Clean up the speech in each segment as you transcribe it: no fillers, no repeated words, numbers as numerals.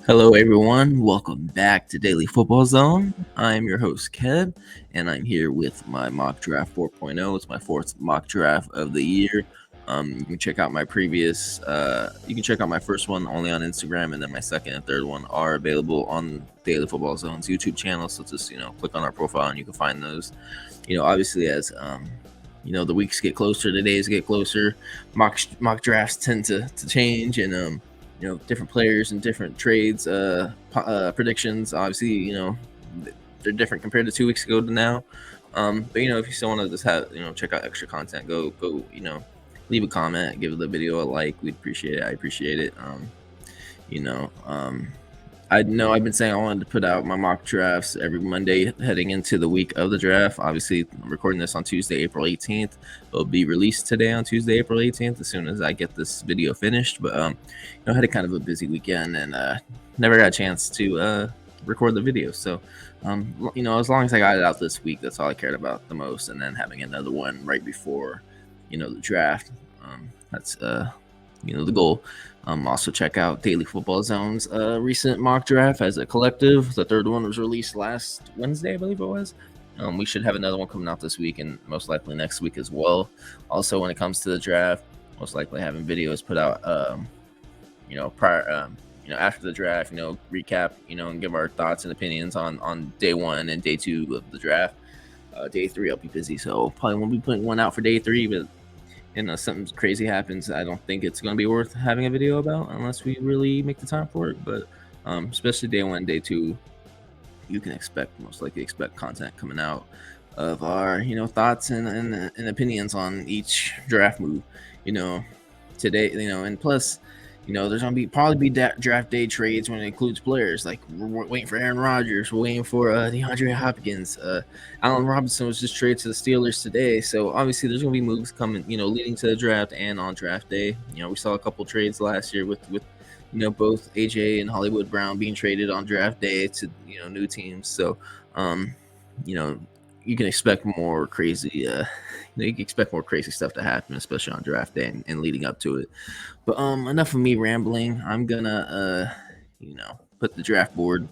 Hello, everyone. Welcome back to Daily Football Zone. I'm your host, Keb, and I'm here with my mock draft 4.0. It's my fourth mock draft of the year. You can check out my previous, you can check out my first one only on Instagram, and then my second and third one are available on Daily Football Zone's YouTube channel. So just, click on our profile and you can find those. Obviously, as the weeks get closer, the days get closer, mock drafts tend to change, and different players and different trades predictions. Obviously, they're different compared to 2 weeks ago to now. But if you still want to just have check out extra content, go leave a comment, give the video a like. We'd appreciate it. I appreciate it. You know, I know I've been saying I wanted to put out my mock drafts every Monday heading into the week of the draft. Obviously, I'm recording this on Tuesday, April 18th. It'll be released today on Tuesday, April 18th, as soon as I get this video finished. But I had kind of a busy weekend and never got a chance to record the video. So, as long as I got it out this week, that's all I cared about the most. And then having another one right before, the draft. That's the goal. Also check out Daily Football Zone's recent mock draft as a collective. The third one was released last Wednesday, I believe it was. We should have another one coming out this week and most likely next week as well. Also, when it comes to the draft, most likely having videos put out, prior, after the draft, recap, and give our thoughts and opinions on day one and day two of the draft. Day three, I'll be busy, so probably won't be putting one out for day three, but something crazy happens, I don't think it's going to be worth having a video about unless we really make the time for it. But especially day one, day two, you can most likely expect content coming out of our thoughts and opinions on each draft move. Today, and plus, there's going to probably be draft day trades when it includes players. Like we're waiting for Aaron Rodgers, we're waiting for DeAndre Hopkins. Allen Robinson was just traded to the Steelers today, so obviously there's going to be moves coming, leading to the draft and on draft day. We saw a couple trades last year with both AJ and Hollywood Brown being traded on draft day to new teams. So, you can expect more crazy. You can expect more crazy stuff to happen, especially on draft day and leading up to it. But enough of me rambling. I'm gonna put the draft board,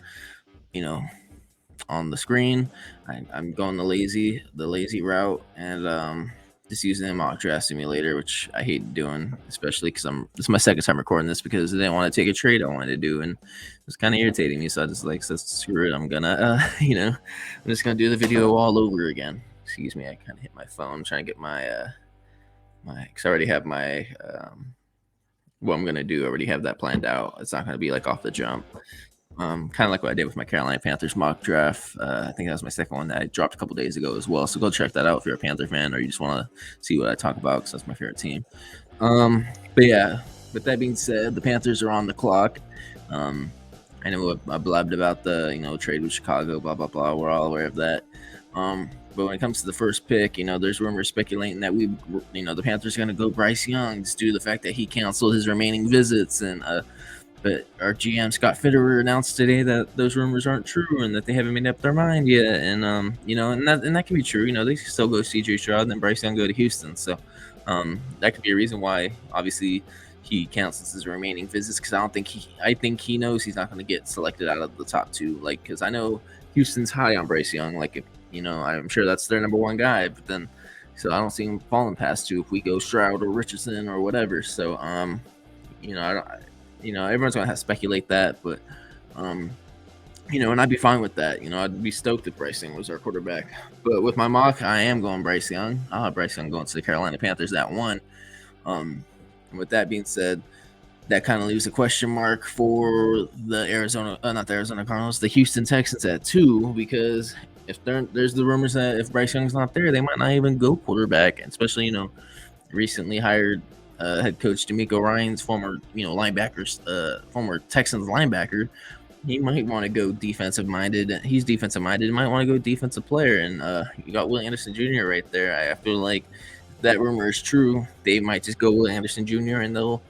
on the screen. I'm going the lazy route, and just using the mock draft simulator, which I hate doing, especially because this is my second time recording this because I didn't want to take a trade I wanted to do, and it was kind of irritating me. So I just said, screw it. I'm gonna I'm just gonna do the video all over again. Excuse me, I kind of hit my phone. I'm trying to get my because I already have my what I'm gonna do. I already have that planned out. It's not gonna be like off the jump. Kind of like what I did with my Carolina Panthers mock draft. I think that was my second one that I dropped a couple days ago as well. So go check that out if you're a Panther fan or you just want to see what I talk about because that's my favorite team. But yeah, with that being said, the Panthers are on the clock. I know I blabbed about the trade with Chicago, blah blah blah. We're all aware of that. But when it comes to the first pick, there's rumors speculating that the Panthers are going to go Bryce Young just due to the fact that he canceled his remaining visits. But our GM Scott Fitterer announced today that those rumors aren't true and that they haven't made up their mind yet. And and that can be true. They can still go CJ Stroud and then Bryce Young go to Houston. So that could be a reason why obviously he cancels his remaining visits because I think he knows he's not going to get selected out of the top two. Like because I know Houston's high on Bryce Young. Like if I'm sure that's their number one guy. But then so I don't see him falling past two if we go Stroud or Richardson or whatever. So I don't. Everyone's gonna have to speculate that, but and I'd be fine with that. I'd be stoked if Bryce Young was our quarterback. But with my mock, I am going Bryce Young. I'll have Bryce Young going to the Carolina Panthers at 1. And with that being said, that kind of leaves a question mark for not the Arizona Cardinals, the Houston Texans at 2, because if there's the rumors that if Bryce Young's not there, they might not even go quarterback, especially recently hired head coach D'Amico Ryan's former former Texans linebacker. He might want to go defensive minded. He's defensive minded. He might want to go defensive player, and you got Will Anderson Jr. right there. I feel like if that rumor is true, they might just go Will Anderson Jr. and they'll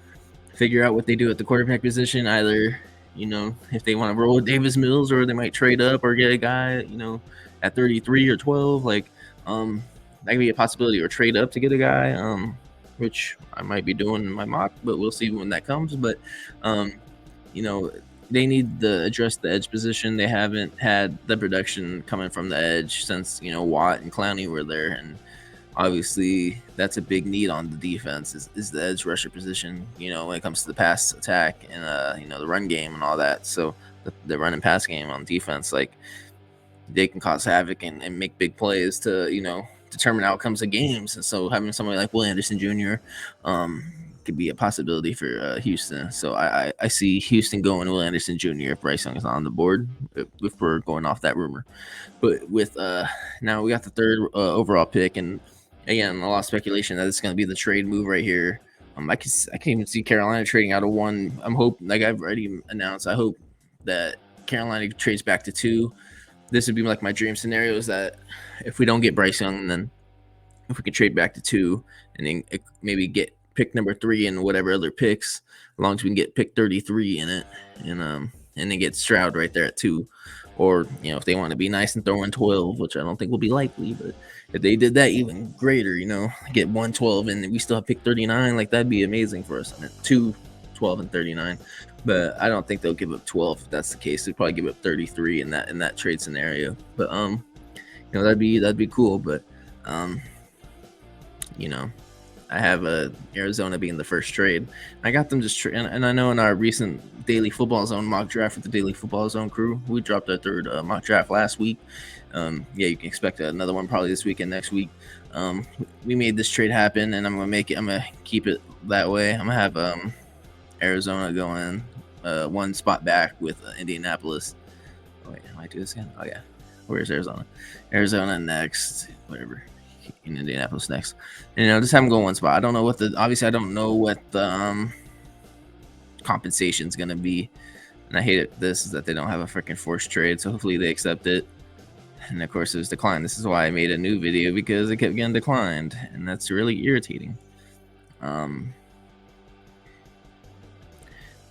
figure out what they do at the quarterback position. Either if they want to roll with Davis Mills, or they might trade up or get a guy at 33 or 12. Like that could be a possibility, or trade up to get a guy. Which I might be doing in my mock, but we'll see when that comes. But they need to address the edge position. They haven't had the production coming from the edge since Watt and Clowney were there, and obviously that's a big need on the defense is the edge rusher position. When it comes to the pass attack and the run game and all that. So the run and pass game on defense, like they can cause havoc and make big plays to determine outcomes of games. And so having somebody like Will Anderson Jr. Could be a possibility for Houston. So I see Houston going Will Anderson Jr. if Bryce Young is on the board, if we're going off that rumor. But with now we got the third overall pick, and again a lot of speculation that it's going to be the trade move right here. I can even see Carolina trading out of one. I'm hoping, like I've already announced, I hope that Carolina trades back to 2. This would be like my dream scenario, is that if we don't get Bryce Young, then if we could trade back to 2 and then maybe get pick number 3 and whatever other picks, as long as we can get pick 33 in it, and then get Stroud right there at 2. Or if they want to be nice and throw in 12, which I don't think will be likely, but if they did that, even greater. Get 112 and we still have pick 39, like that'd be amazing for us. 2, 12, and 39. But I don't think they'll give up 12 if that's the case. They'd probably give up 33 in that trade scenario. But that'd be cool. But I have Arizona being the first trade. I got them just and I know in our recent Daily Football Zone mock draft with the Daily Football Zone crew, we dropped our third mock draft last week. You can expect another one probably this week and next week. We made this trade happen, and I'm gonna keep it that way. I'm gonna have Arizona going one spot back with Indianapolis. Oh wait, I might do this again. Oh yeah, where's Arizona? Arizona next, whatever. In Indianapolis next. Just have them go one spot. I don't know obviously I don't know what the compensation is gonna be, and I hate this is that they don't have a freaking forced trade. So hopefully they accept it. And of course it was declined. This is why I made a new video, because it kept getting declined, and that's really irritating.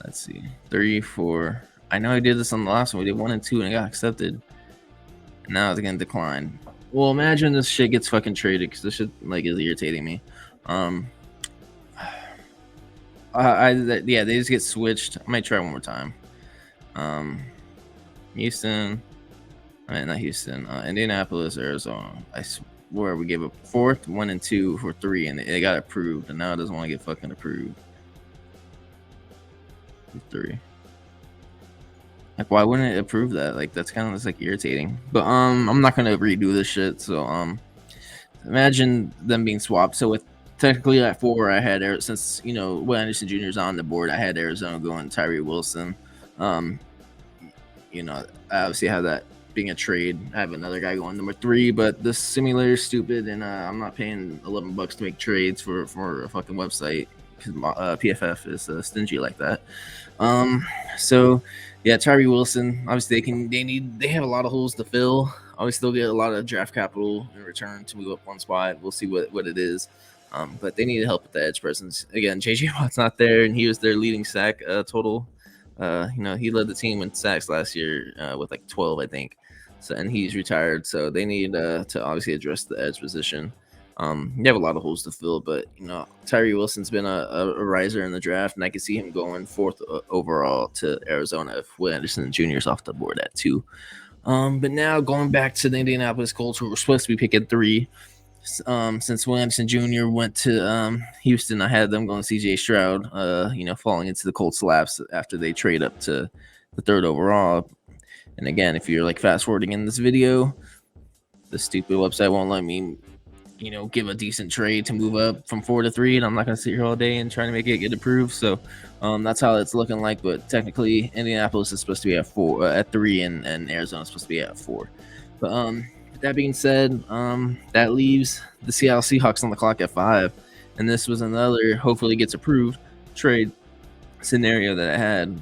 Let's see, 3, 4. I know I did this on the last one. We did 1 and 2, and it got accepted. And now it's gonna decline. Well, imagine this shit gets fucking traded, because this shit is irritating me. They just get switched. I might try one more time. Houston. Not Houston. Indianapolis, Arizona. I swear we gave up 4th, 1 and 2 for 3, and it got approved, and now it doesn't want to get fucking approved. 3. Like, why wouldn't it approve that? Like, that's kind of just irritating. But I'm not gonna redo this shit. So imagine them being swapped. So with technically at 4, I had since Will Anderson Jr. is on the board, I had Arizona going Tyree Wilson. I obviously have that being a trade. I have another guy going number 3, but this simulator is stupid, and I'm not paying $11 to make trades for a fucking website, because PFF is stingy like that. So yeah, Tyree Wilson. Obviously, they have a lot of holes to fill. Obviously, they'll get a lot of draft capital in return to move up one spot. We'll see what it is. But they need help with the edge presence. Again, JJ Watt's not there, and he was their leading sack total. He led the team in sacks last year with 12, I think. So, and he's retired. So they need to obviously address the edge position. You have a lot of holes to fill, but Tyree Wilson's been a riser in the draft, and I can see him going 4th overall to Arizona if Will Anderson Jr. is off the board at 2. But now going back to the Indianapolis Colts, who were supposed to be picking 3, since Will Anderson Jr. went to Houston, I had them going CJ Stroud, falling into the Colts' laps after they trade up to the 3rd overall. And again, if you're fast forwarding in this video, the stupid website won't let me give a decent trade to move up from 4 to 3, and I'm not going to sit here all day and try to make it get approved. So that's how it's looking like. But technically, Indianapolis is supposed to be at 3, and Arizona is supposed to be at 4. But with that being said, that leaves the Seattle Seahawks on the clock at 5, and this was another hopefully gets approved trade scenario that I had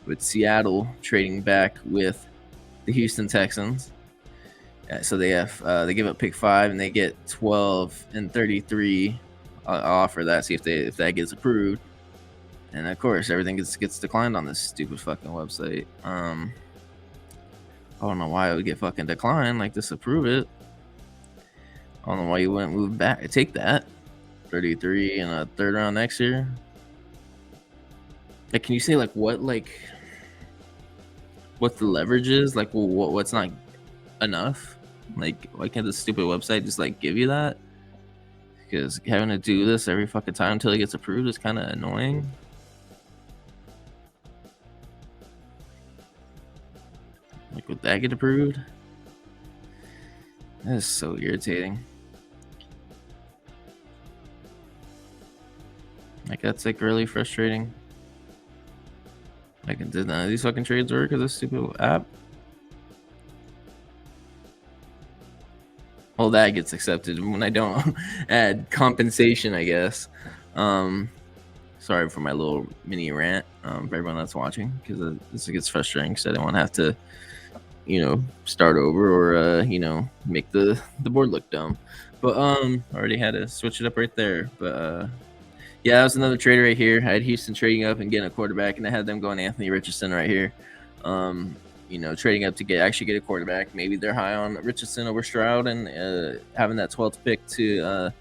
with Seattle trading back with the Houston Texans. So they give up pick 5, and they get 12 and 33. I'll offer that, see if that gets approved. And of course, everything gets declined on this stupid fucking website. I don't know why it would get fucking declined. Disapprove it. I don't know why you wouldn't move back. Take that 33 in a 3rd round next year. Like, can you say like what the leverage is? Like, what's not enough? Like, why can't the stupid website just like give you that? Because having to do this every fucking time until it gets approved is kind of annoying. Like, would that get approved? That is so irritating. Like, that's like really frustrating. Like, did none of these fucking trades work because this stupid app? Well, that gets accepted when I don't add compensation, I guess. Sorry for my little mini rant for everyone that's watching, because this gets frustrating because I don't want to have to, start over or make the board look dumb. But already had to switch it up right there. But yeah, that was another trade right here. I had Houston trading up and getting a quarterback, and I had them going Anthony Richardson right here. Trading up to actually get a quarterback. Maybe they're high on Richardson over Stroud, and having that 12th pick to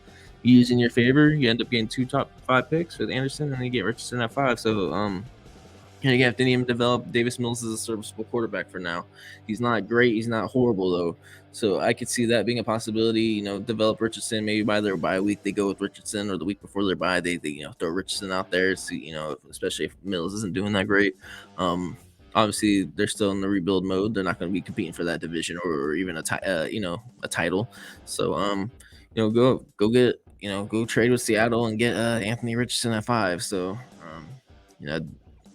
use in your favor, you end up getting 2 top 5 picks with Anderson, and you get Richardson at 5. So and you have to even develop Davis Mills as a serviceable quarterback for now. He's not great. He's not horrible though. So I could see that being a possibility. Develop Richardson. Maybe by their bye week they go with Richardson, or the week before their bye they throw Richardson out there. So especially if Mills isn't doing that great. Obviously they're still in the rebuild mode. They're not going to be competing for that division or even a title. So go trade with Seattle and get Anthony Richardson at 5. So you know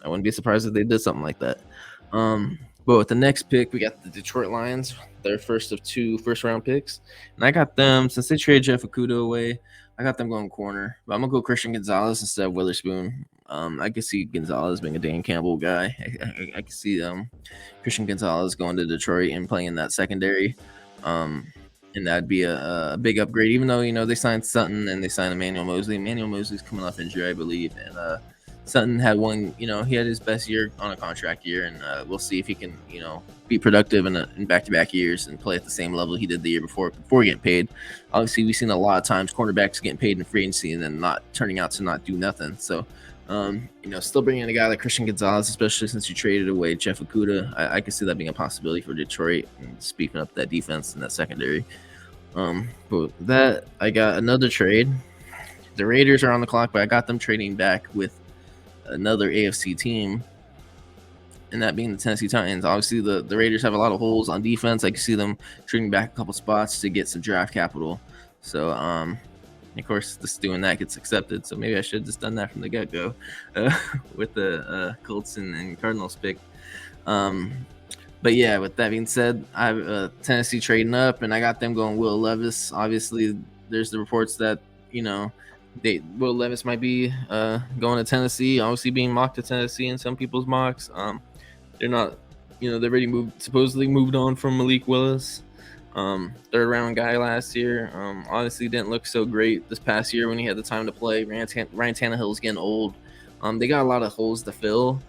I wouldn't be surprised if they did something like that. But with the next pick, we got the Detroit Lions, their first of 2 first-round picks, and I got them since they traded Jeff Okudah away. I got them going corner, but I'm gonna go Christian Gonzalez instead of Witherspoon. I could see Gonzalez being a Dan Campbell guy. I could see Christian Gonzalez going to Detroit and playing in that secondary. And that'd be a big upgrade, even though they signed Sutton and they signed Emmanuel Mosley. Emmanuel Mosley's coming off injury, I believe, and Sutton had one, he had his best year on a contract year, and we'll see if he can, be productive in back-to-back years and play at the same level he did the year before getting paid. Obviously, we've seen a lot of times cornerbacks getting paid in free agency and then not turning out to not do nothing. So, still bringing in a guy like Christian Gonzalez, especially since you traded away Jeff Okudah, I could see that being a possibility for Detroit and speaking up that defense and that secondary. But that, I got another trade. The Raiders are on the clock, but I got them trading back with another AFC team, and that being the Tennessee Titans. Obviously, the Raiders have a lot of holes on defense. I can see them trading back a couple spots to get some draft capital. So, of course, this doing that gets accepted. So maybe I should have just done that from the get-go with the Colts and Cardinals pick. But yeah, with that being said, I have Tennessee trading up, and I got them going Will Levis. Obviously, there's the reports that Will Levis might be going to Tennessee. Obviously, being mocked to Tennessee in some people's mocks. They're not, they've already supposedly moved on from Malik Willis, third round guy last year. Honestly, didn't look so great this past year when he had the time to play. Ryan Tannehill's getting old. They got a lot of holes to fill.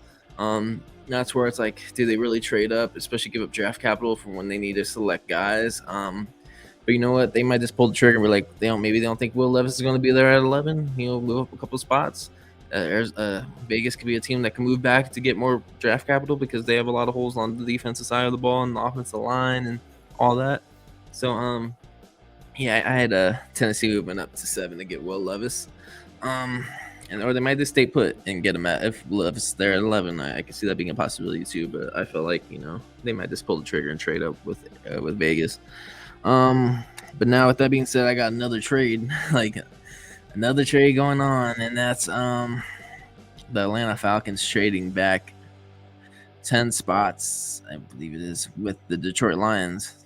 That's where it's like, do they really trade up, especially give up draft capital for when they need to select guys? But you know what? They might just pull the trigger and be like, maybe they don't think Will Levis is going to be there at 11. Move up a couple spots. Vegas could be a team that can move back to get more draft capital because they have a lot of holes on the defensive side of the ball and the offensive line and all that. So, I had Tennessee moving up to 7 to get Will Levis. Or they might just stay put and get him if Levis there at 11. I can see that being a possibility too. But I feel like they might just pull the trigger and trade up with Vegas. But now with that being said, I got another trade, another trade going on, and that's the Atlanta Falcons trading back 10 spots, I believe it is, with the Detroit Lions.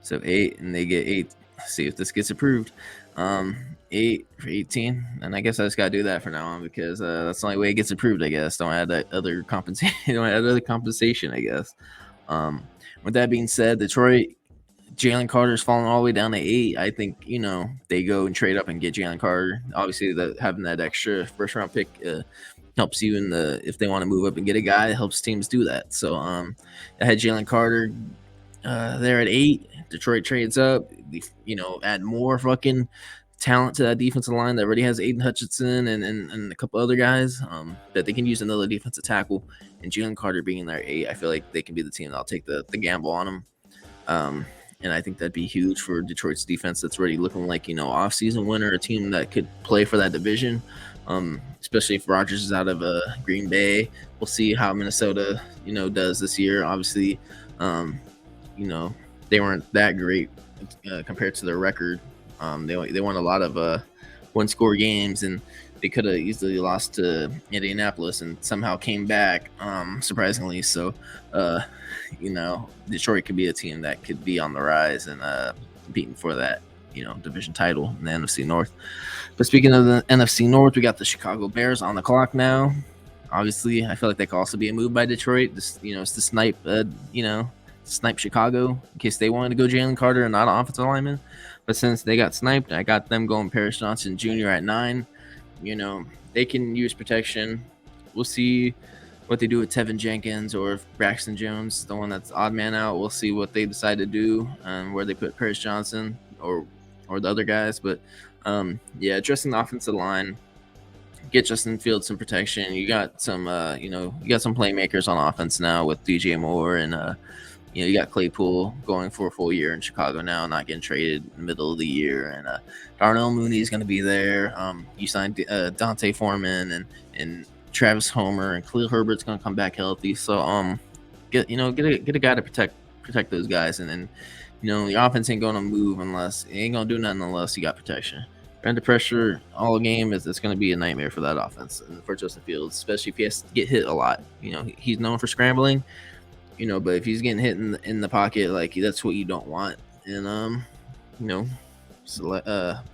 So 8, and they get 8. See if this gets approved. 8 for 18, and I guess I just gotta do that for now on because that's the only way it gets approved. I guess don't add that other compensation. Don't add other compensation. I guess. With that being said, Detroit. Jalen Carter's falling all the way down to 8. I think they go and trade up and get Jalen Carter. Obviously, having that extra first round pick helps you if they want to move up and get a guy. It helps teams do that. So I had Jalen Carter there at 8. Detroit trades up. Add more fucking talent to that defensive line that already has Aiden Hutchinson and a couple other guys that they can use another defensive tackle. And Jalen Carter being their 8, I feel like they can be the team that'll take the gamble on them. And I think that'd be huge for Detroit's defense that's already looking like, off-season winner, a team that could play for that division, especially if Rodgers is out of Green Bay. We'll see how Minnesota, does this year. Obviously, they weren't that great compared to their record. They won a lot of one-score games, and they could have easily lost to Indianapolis and somehow came back, surprisingly. So, Detroit could be a team that could be on the rise and competing for that, division title in the NFC North. But speaking of the NFC North, we got the Chicago Bears on the clock now. Obviously, I feel like that could also be a move by Detroit. It's to snipe Chicago in case they wanted to go Jalen Carter and not an offensive lineman. But since they got sniped, I got them going Paris Johnson Jr. at 9. They can use protection. We'll see what they do with Tevin Jenkins or if Braxton Jones, the one that's odd man out. We'll see what they decide to do and where they put Paris Johnson or the other guys. But addressing the offensive line, get Justin Fields some protection. You got some playmakers on offense now with DJ Moore and you got Claypool going for a full year in Chicago now, not getting traded in the middle of the year. And Darnell Mooney is going to be there. You signed Dante Foreman and Travis Homer, and Khalil Herbert's going to come back healthy. So get a guy to protect those guys. And then your offense ain't going to move unless it ain't going to do nothing unless you got protection. Under pressure all game it's going to be a nightmare for that offense and for Justin Fields, especially if he has to get hit a lot. He's known for scrambling. But if he's getting hit in the pocket, like that's what you don't want. And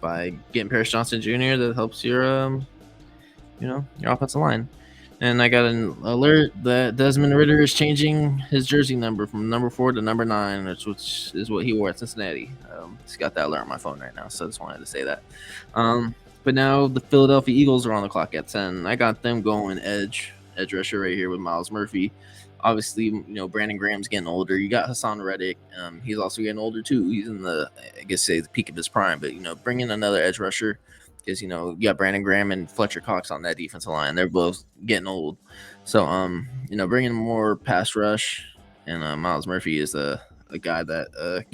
by getting Paris Johnson Jr., that helps your offensive line. And I got an alert that Desmond Ridder is changing his jersey number from number 4 to number 9, which is what he wore at Cincinnati. Just got that alert on my phone right now, so I just wanted to say that. But now the Philadelphia Eagles are on the clock at 10. I got them going edge rusher right here with Myles Murphy. Obviously, Brandon Graham's getting older. You got Hassan Reddick. He's also getting older too. He's in the peak of his prime. But bring in another edge rusher because you got Brandon Graham and Fletcher Cox on that defensive line. They're both getting old. So bringing more pass rush and Myles Murphy is a guy that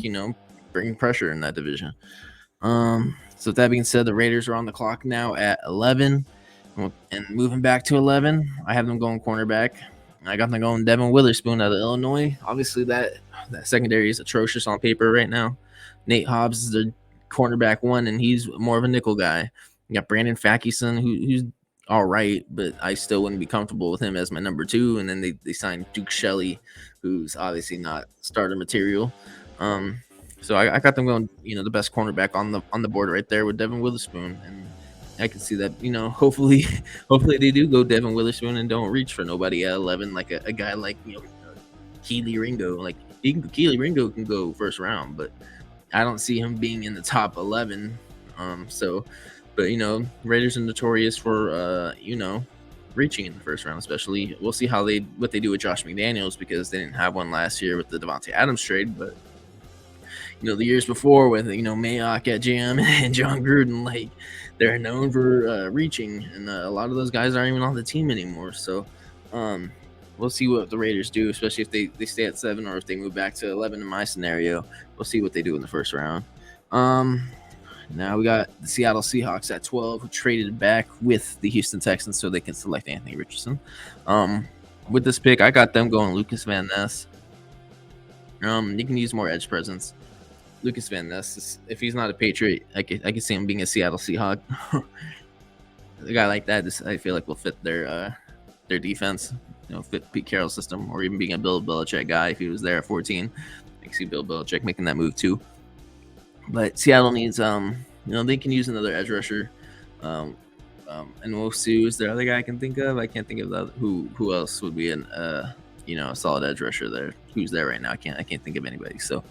bring pressure in that division. So with that being said, the Raiders are on the clock now at 11, and moving back to 11, I have them going cornerback. I got them going Devin Witherspoon out of Illinois. Obviously, that secondary is atrocious on paper right now. Nate Hobbs is the cornerback 1, and he's more of a nickel guy. You got Brandon Fackison, who's all right, but I still wouldn't be comfortable with him as my number 2. And then they signed Duke Shelley, who's obviously not starter material. So I got them going, the best cornerback on the board right there with Devin Witherspoon. And I can see that, hopefully they do go Devin Witherspoon and don't reach for nobody at 11, like a guy like, Keely Ringo. Like, Keely Ringo can go first round, but I don't see him being in the top 11. But, Raiders are notorious for, reaching in the first round, especially. We'll see what they do with Josh McDaniels because they didn't have one last year with the Devontae Adams trade, but the years before with Mayock at GM and John Gruden, like they're known for reaching, and a lot of those guys aren't even on the team anymore. So we'll see what the Raiders do, especially if they stay at 7 or if they move back to 11 in my scenario. We'll see what they do in the first round. Now we got the Seattle Seahawks at 12, who traded back with the Houston Texans so they can select Anthony Richardson. With this pick, I got them going Lucas Van Ness. You can use more edge presence. Lucas Van Ness, if he's not a Patriot, I could see him being a Seattle Seahawk. A guy like that, I feel like will fit their defense, fit Pete Carroll's system, or even being a Bill Belichick guy if he was there at 14. I can see Bill Belichick making that move too. But Seattle needs, they can use another edge rusher. And Nwosu is the other guy I can think of. I can't think of who else would be a solid edge rusher there. Who's there right now? I can't think of anybody. So,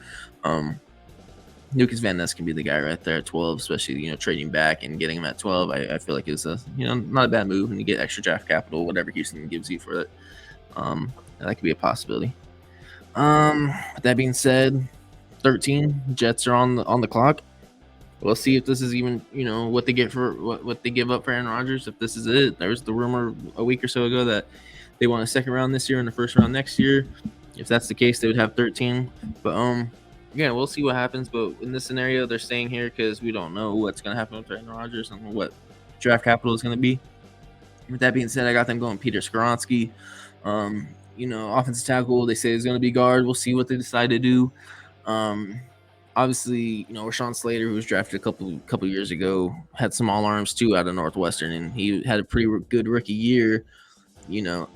Lucas Van Ness can be the guy right there at 12, especially, trading back and getting him at 12. I feel like it's not a bad move, and you get extra draft capital, whatever Houston gives you for it. That could be a possibility. With that being said, 13 Jets are on the clock. we'll see if this is even what they get for what they give up for Aaron Rodgers. If this is it, there was the rumor a week or so ago that they want a second round this year and the first round next year. If that's the case, they would have 13. But again, we'll see what happens. But in this scenario, they're staying here because we don't know what's gonna happen with Aaron Rodgers and what draft capital is gonna be. With that being said, I got them going Peter Skoronski. Offensive tackle. They say is going to be guard. We'll see what they decide to do. Obviously, Rashawn Slater, who was drafted a couple years ago, had some all arms too out of Northwestern, and he had a pretty good rookie year.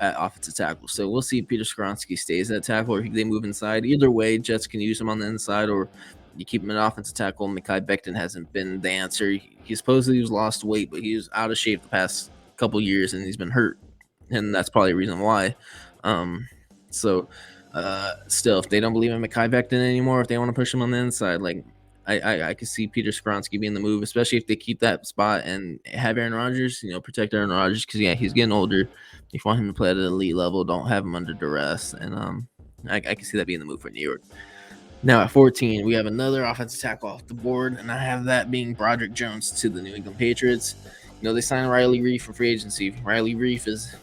At offensive tackle. So we'll see if Peter Skoronski stays at tackle or if they move inside. Either way, Jets can use him on the inside or you keep him at offensive tackle. Mekhi Becton hasn't been the answer. He supposedly was lost weight, but he was out of shape the past couple years and he's been hurt. And that's probably the reason why. So still, if they don't believe in Mekhi Becton anymore, if they want to push him on the inside, like I could see Peter Skoronski being the move, especially if they keep that spot and have Aaron Rodgers, protect Aaron Rodgers because he's getting older. If you want him to play at an elite level, don't have him under duress, and I can see that being the move for New York. Now at 14, we have another offensive tackle off the board, and I have that being Broderick Jones to the New England Patriots. They signed Riley Reef for free agency. Riley Reef is,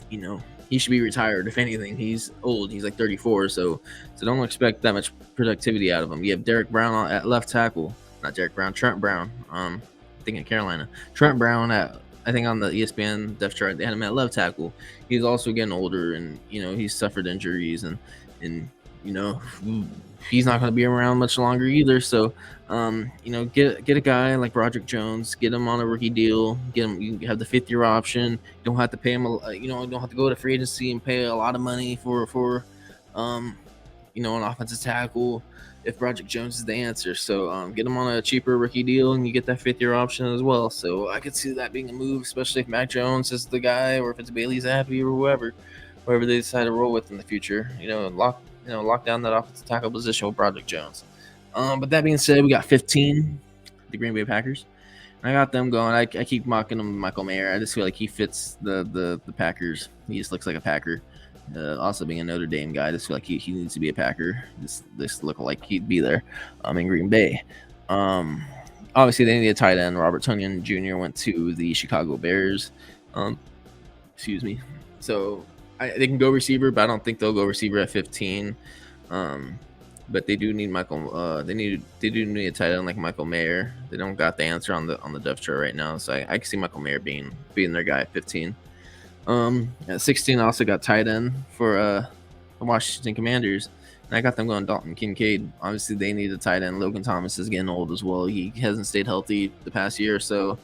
he should be retired. If anything, he's old. He's like 34, so don't expect that much productivity out of him. You have Derek Brown at left tackle, not Derek Brown, Trent Brown. Thinking Carolina, Trent Brown at I think on the ESPN depth chart they had him at left tackle. He's also getting older, and he's suffered injuries, and he's not going to be around much longer either. So, get a guy like Broderick Jones, get him on a rookie deal, get him. You have the 5th-year option. You don't have to pay him. You don't have to go to free agency and pay a lot of money for an offensive tackle. If Broderick Jones is the answer, so get him on a cheaper rookie deal, and you get that 5th-year option as well. So I could see that being a move, especially if Mac Jones is the guy, or if it's Bailey Zappi or whoever they decide to roll with in the future. Lock down that offensive tackle position with Broderick Jones. But that being said, we got 15, the Green Bay Packers. I got them going. I keep mocking him, Michael Mayer. I just feel like he fits the Packers. He just looks like a Packer. Also being a Notre Dame guy, I just feel like he needs to be a Packer. This look like he'd be there in Green Bay. Obviously, they need a tight end. Robert Tonyan Jr. went to the Chicago Bears. Excuse me. So they can go receiver, but I don't think they'll go receiver at 15. But they do need Michael. They do need a tight end like Michael Mayer. They don't got the answer on the depth chart right now, so I can see Michael Mayer being their guy at 15. At 16, I also got tight end for the Washington Commanders, and I got them going Dalton Kincaid. Obviously, they need a tight end. Logan Thomas is getting old as well. He hasn't stayed healthy the past year or so.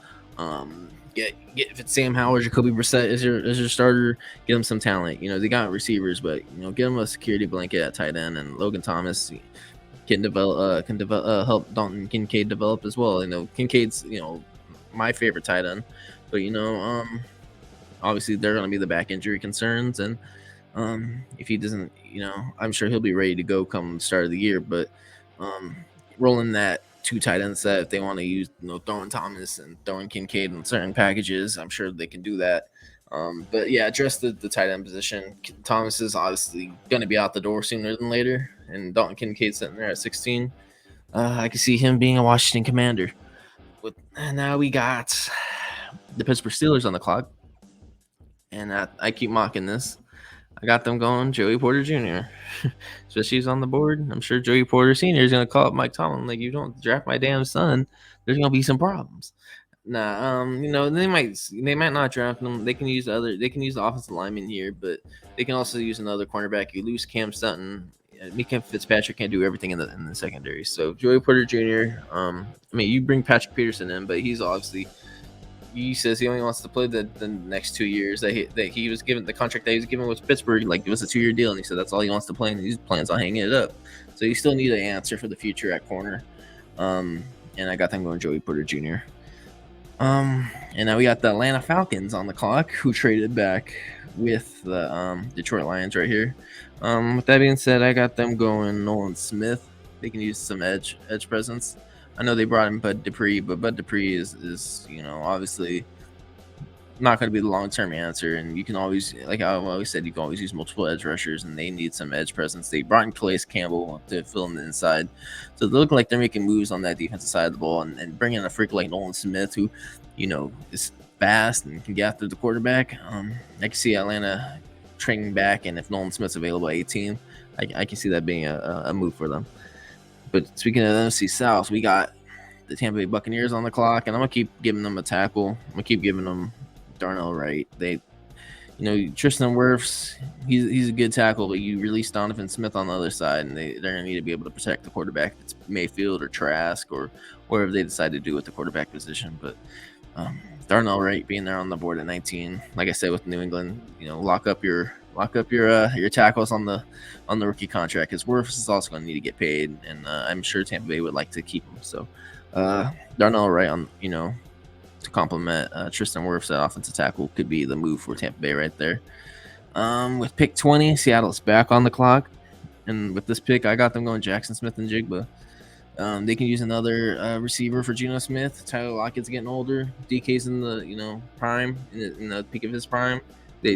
If it's Sam Howell or Jacoby Brissett as your starter, get them some talent. They got receivers, but get them a security blanket at tight end, and Logan Thomas can help Dalton Kincaid develop as well. Kincaid's my favorite tight end, but obviously they're going to be the back injury concerns, and if he doesn't, I'm sure he'll be ready to go come start of the year. But rolling that 2 tight end set, if they want to use throwing Thomas and throwing Kincaid in certain packages, I'm sure they can do that. But yeah, address the tight end position. Thomas is obviously going to be out the door sooner than later, and Dalton Kincaid sitting there at 16. I can see him being a Washington Commander. And now we got the Pittsburgh Steelers on the clock, and I keep mocking this. I got them going Joey Porter Jr. Especially he's on the board. I'm sure Joey Porter Sr. is going to call up Mike Tomlin like, you don't draft my damn son, there's going to be some problems. Nah, they might not draft him. They can use the offensive lineman here, but they can also use another cornerback. You lose Cam Sutton. Mika Fitzpatrick can't do everything in the secondary. So Joey Porter Jr. You bring Patrick Peterson in, but he's obviously. He says he only wants to play the next 2 years that he was given. The contract that he was given with Pittsburgh, like, it was a 2-year deal, and he said that's all he wants to play, and he plans on hanging it up. So you still need an answer for the future at corner. And I got them going Joey Porter Jr. And now we got the Atlanta Falcons on the clock, who traded back with the Detroit Lions right here. With that being said, I got them going Nolan Smith. They can use some edge presence. I know they brought in Bud Dupree, but Bud Dupree is obviously not going to be the long term answer. And you can always, like I always said, you can always use multiple edge rushers, and they need some edge presence. They brought in Calais Campbell to fill in the inside, so they look like they're making moves on that defensive side of the ball, and bringing in a freak like Nolan Smith, who, is fast and can get after the quarterback. I can see Atlanta trading back, and if Nolan Smith's available at 18, I can see that being a move for them. But speaking of the NFC South, we got the Tampa Bay Buccaneers on the clock, and I'm gonna keep giving them a tackle. I'm gonna keep giving them Darnell Wright. Tristan Wirfs, he's a good tackle, but you release Donovan Smith on the other side, and they're gonna need to be able to protect the quarterback. It's Mayfield or Trask or whatever they decide to do with the quarterback position. But Darnell Wright being there on the board at 19, like I said with New England, lock up your tackles on the rookie contract, because Wirfs is also going to need to get paid, and I'm sure Tampa Bay would like to keep him. So Darnell Wright on to complement Tristan Wirfs at offensive tackle could be the move for Tampa Bay right there. With pick 20, Seattle's back on the clock, and with this pick, I got them going Jackson Smith and Jigba. They can use another receiver for Geno Smith. Tyler Lockett's getting older. DK's in the prime, in the peak of his prime. They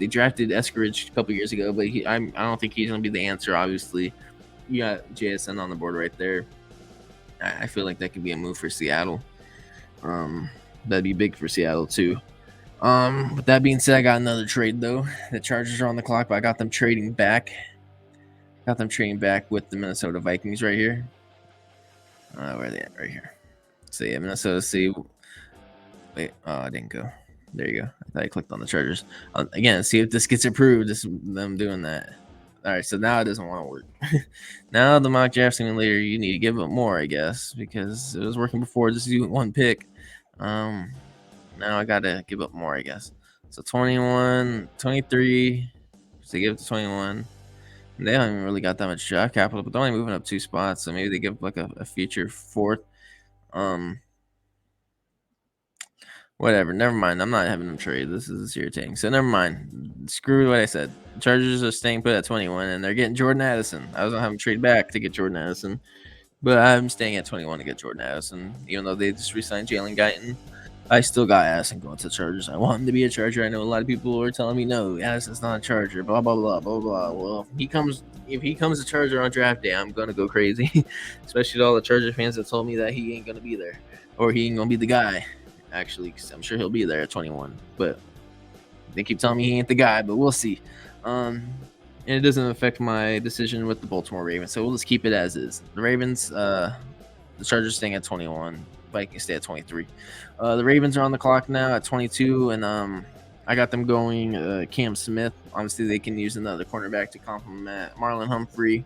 drafted Eskridge a couple years ago, but I don't think he's going to be the answer. Obviously, you got JSN on the board right there. I feel like that could be a move for Seattle. That'd be big for Seattle too. With that being said, I got another trade though. The Chargers are on the clock, but I got them trading back. Got them trading back with the Minnesota Vikings right here. Where are they at? Right here. So yeah, Minnesota. See, wait. Oh, I didn't go. There you go. I thought I clicked on the Chargers. Again, see if this gets approved. This them doing that. All right, so now it doesn't want to work. Now the mock draft simulator, you need to give it more, I guess, because it was working before. Just do one pick. Now I gotta give up more, I guess. So 21, 23. So give it to 21. They haven't even really got that much draft capital, but they're only moving up 2 spots, so maybe they give like a future fourth. Whatever. Never mind. I'm not having them trade. This is irritating. So never mind. Screw what I said. The Chargers are staying put at 21, and they're getting Jordan Addison. I was gonna have them trade back to get Jordan Addison, but I'm staying at 21 to get Jordan Addison. Even though they just re-signed Jalen Guyton, I still got Addison going to the Chargers. I want him to be a Charger. I know a lot of people are telling me no, Addison's not a Charger. Blah blah blah blah blah. Well, if he comes a Charger on draft day, I'm gonna go crazy. Especially to all the Charger fans that told me that he ain't gonna be there, or he ain't gonna be the guy. Actually, because I'm sure he'll be there at 21. But they keep telling me he ain't the guy, but we'll see. And it doesn't affect my decision with the Baltimore Ravens, so we'll just keep it as is. The Ravens, the Chargers staying at 21. Vikings stay at 23. The Ravens are on the clock now at 22, and I got them going Cam Smith. Obviously, they can use another cornerback to complement Marlon Humphrey.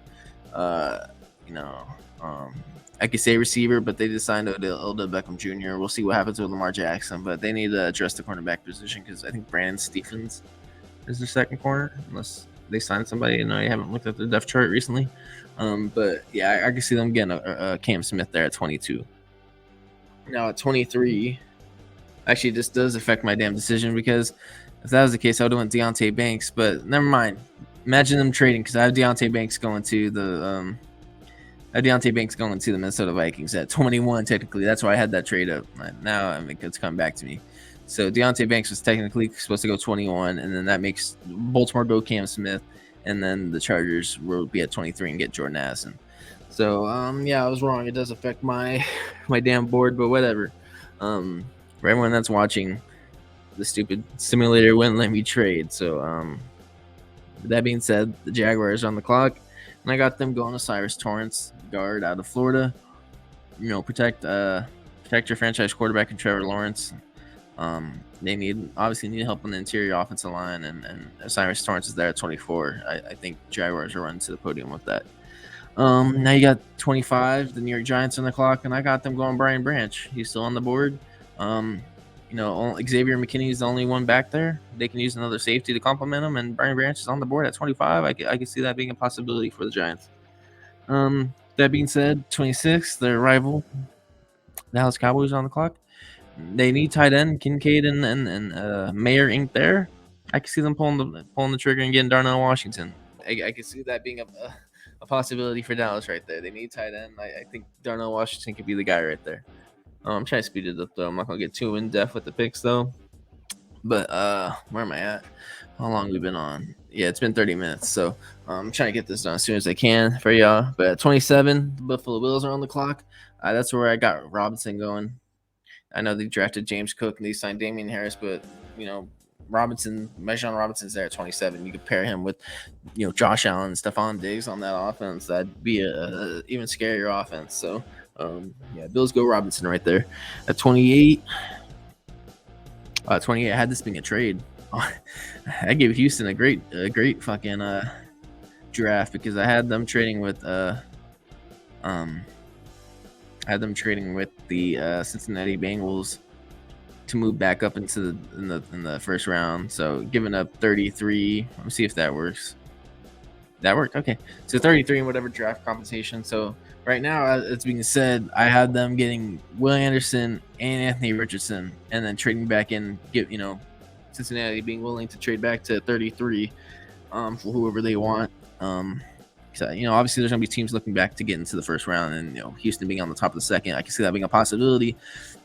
I could say receiver, but they just signed Odell Beckham Jr. We'll see what happens with Lamar Jackson, but they need to address the cornerback position, because I think Brandon Stephens is their second corner, unless they signed somebody. I haven't looked at the depth chart recently. But yeah, I can see them getting a Cam Smith there at 22. Now at 23, actually, this does affect my damn decision, because if that was the case, I would have went Deontay Banks, but never mind. Imagine them trading, because I have Deontay Banks going to the Minnesota Vikings at 21. Technically, that's why I had that trade up. Now it's come back to me. So Deontay Banks was technically supposed to go 21, and then that makes Baltimore go Cam Smith, and then the Chargers will be at 23 and get Jordan Addison. So yeah, I was wrong. It does affect my damn board, but whatever. For everyone that's watching, the stupid simulator wouldn't let me trade. So with that being said, the Jaguars are on the clock, and I got them going to Cyrus Torrance, guard out of Florida. Protect your franchise quarterback and Trevor Lawrence. They obviously need help on the interior offensive line, and Cyrus Torrance is there at 24. I think Jaguars are running to the podium with that. Now you got 25, the New York Giants on the clock, and I got them going Brian Branch. He's still on the board. Xavier McKinney is the only one back there. They can use another safety to complement him, and Brian Branch is on the board at 25. I can see that being a possibility for the Giants. That being said, 26, their rival, Dallas Cowboys on the clock. They need tight end. Kincaid and Mayer ain't there. I can see them pulling the trigger and getting Darnell Washington. I can see that being a possibility for Dallas right there. They need tight end. I think Darnell Washington could be the guy right there. I'm trying to speed it up though. I'm not gonna get too in depth with the picks though. But where am I at? How long we been on? Yeah, it's been 30 minutes. So I'm trying to get this done as soon as I can for y'all. But at 27, the Buffalo Bills are on the clock. That's where I got Robinson going. I know they drafted James Cook and they signed Damian Harris, but you know, Marshawn Robinson's there at 27. You could pair him with, Josh Allen, Stephon Diggs on that offense. That'd be a even scarier offense. So, yeah, Bills go Robinson right there. At 28, 28. I had this being a trade. I gave Houston a great fucking draft because I had them trading with um the Cincinnati Bengals to move back up into the first round. So giving up 33. Let me see if that works. That worked. Okay. So 33 and whatever draft compensation. So right now, it's being said, I had them getting Will Anderson and Anthony Richardson, and then trading back in, Cincinnati being willing to trade back to 33 for whoever they want. So, obviously there's going to be teams looking back to get into the first round, and Houston being on the top of the second, I can see that being a possibility,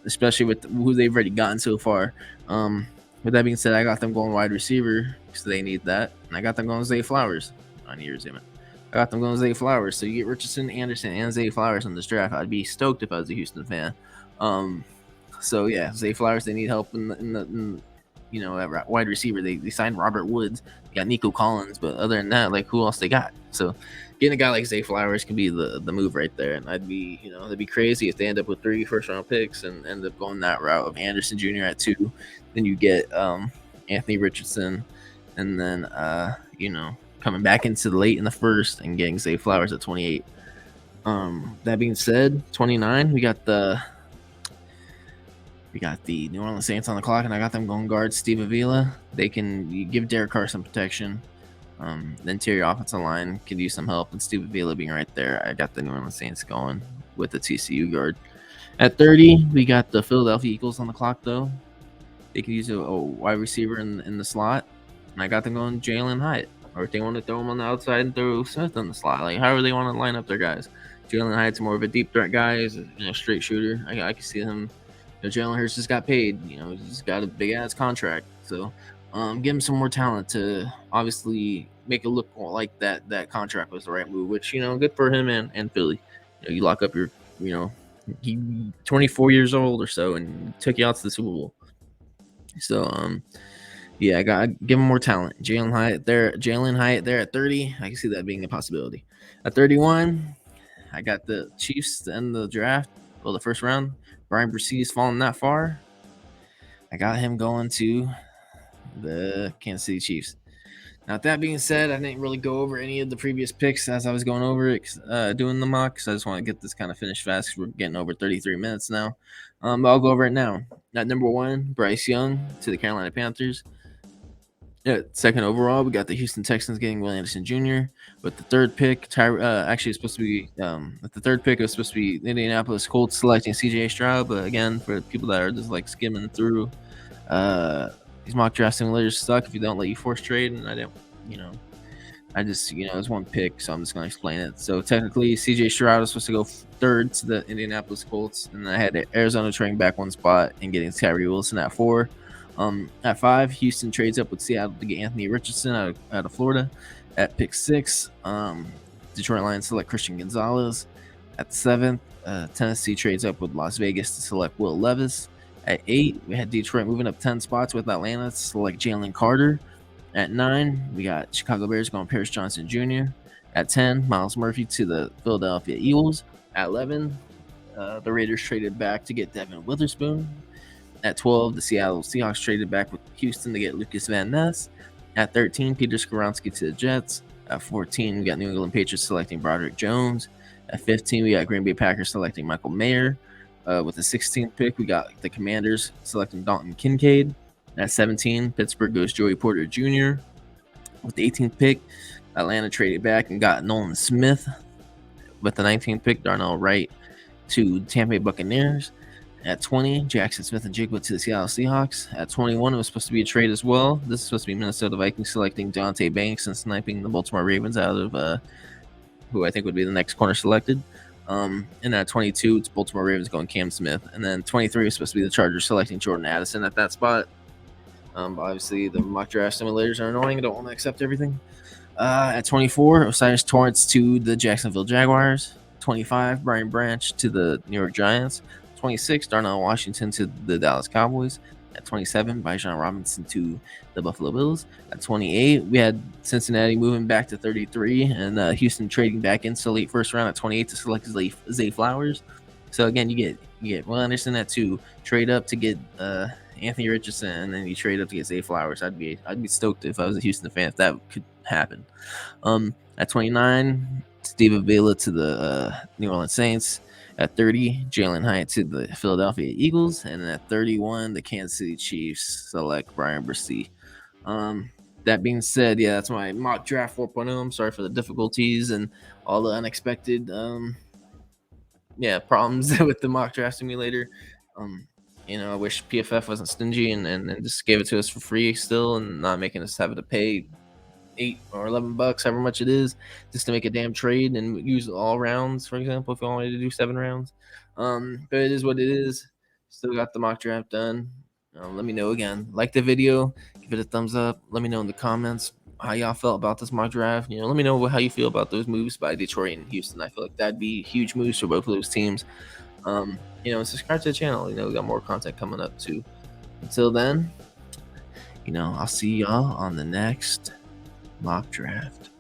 especially with who they've already gotten so far. With that being said, I got them going wide receiver because they need that, and I got them going Zay Flowers. On years, damn it. I got them going Zay Flowers. So you get Richardson, Anderson, and Zay Flowers in this draft. I'd be stoked if I was a Houston fan. So yeah, Zay Flowers. They need help at wide receiver. They signed Robert Woods. They got Nico Collins, but other than that, like, who else they got? So getting a guy like Zay Flowers can be the move right there. And that'd be crazy if they end up with 3 first-round picks and end up going that route of Anderson Jr. at 2. Then you get Anthony Richardson, and then coming back into the late in the first and getting Zay Flowers at 28. That being said, 29, we got the New Orleans Saints on the clock, and I got them going guard Steve Avila. They can give Derek Carr some protection. The interior offensive line could use some help, and Steve Avila being right there, I got the New Orleans Saints going with the TCU guard. At 30, we got the Philadelphia Eagles on the clock, though. They could use a wide receiver in the slot, and I got them going Jalen Hyatt. Or if they want to throw him on the outside and throw Smith on the slot, like however they want to line up their guys. Jalen Hyatt's more of a deep threat guy, he's a straight shooter. I can see him. Jalen Hurts just got paid. He's got a big ass contract, so give him some more talent to obviously make it look like that contract was the right move. Which good for him and Philly. You lock up your he 24 years old or so and took you out to the Super Bowl. So yeah, I give him more talent. Jalen Hyatt there at 30. I can see that being a possibility. At 31, I got the Chiefs to end the draft. Well, the first round. Brian Bresee falling that far. I got him going to the Kansas City Chiefs. Now, with that being said, I didn't really go over any of the previous picks as I was going over it, doing the mock, because I just want to get this kind of finished fast because we're getting over 33 minutes now. But I'll go over it now. At number 1, Bryce Young to the Carolina Panthers. Second overall, we got the Houston Texans getting Will Anderson Jr. With the third pick, actually it's supposed to be with the third pick, it was supposed to be Indianapolis Colts selecting C.J. Stroud. But again, for people that are just like skimming through, these mock draft simulators suck if you don't let you force trade. And I didn't, it's one pick, so I'm just gonna explain it. So technically, C.J. Stroud was supposed to go third to the Indianapolis Colts, and I had Arizona trading back one spot and getting Tyree Wilson at 4. At 5, Houston trades up with Seattle to get Anthony Richardson out of Florida. At pick 6, Detroit Lions select Christian Gonzalez. At 7, Tennessee trades up with Las Vegas to select Will Levis. At 8, we had Detroit moving up 10 spots with Atlanta to select Jalen Carter. At 9, we got Chicago Bears going Paris Johnson Jr. At 10, Miles Murphy to the Philadelphia Eagles. At 11, the Raiders traded back to get Devin Witherspoon. At 12, the Seattle Seahawks traded back with Houston to get Lucas Van Ness. At 13, Peter Skoronski to the Jets. At 14, we got New England Patriots selecting Broderick Jones. At 15, we got Green Bay Packers selecting Michael Mayer. With the 16th pick, we got the Commanders selecting Dalton Kincaid. At 17, Pittsburgh goes Joey Porter Jr. With the 18th pick, Atlanta traded back and got Nolan Smith. With the 19th pick, Darnell Wright to Tampa Bay Buccaneers. At 20, Jackson Smith-Njigba to the Seattle Seahawks. At 21, it was supposed to be a trade as well. This is supposed to be Minnesota Vikings selecting Deontay Banks and sniping the Baltimore Ravens out of who I think would be the next corner selected. And at 22, it's Baltimore Ravens going Cam Smith. And then 23 is supposed to be the Chargers selecting Jordan Addison at that spot. But obviously, the mock draft simulators are annoying. I don't want to accept everything. At 24, Osiris Torrance to the Jacksonville Jaguars. 25, Brian Branch to the New York Giants. 26, Darnell Washington to the Dallas Cowboys. At 27, Bijan Robinson to the Buffalo Bills. At 28, we had Cincinnati moving back to 33, and Houston trading back into the late first round at 28 to select Zay Flowers. So again, you get Will Anderson at 2, trade up to get Anthony Richardson, and then you trade up to get Zay Flowers. I'd be stoked if I was a Houston fan if that could happen. At 29, Steve Avila to the New Orleans Saints. At 30, Jalen Hyatt to the Philadelphia Eagles. And at 31, the Kansas City Chiefs select Brian Bresee. That being said, yeah, that's my mock draft 4.0. I'm sorry for the difficulties and all the unexpected problems with the mock draft simulator. I wish PFF wasn't stingy and just gave it to us for free still and not making us have to pay $8 or $11, however much it is, just to make a damn trade and use all rounds, for example, if you wanted to do 7 rounds. But it is what it is. Still got the mock draft done. Let me know again. Like the video, give it a thumbs up. Let me know in the comments how y'all felt about this mock draft. Let me know how you feel about those moves by Detroit and Houston. I feel like that'd be huge moves for both of those teams. Subscribe to the channel. We got more content coming up too. Until then, I'll see y'all on the next mock draft.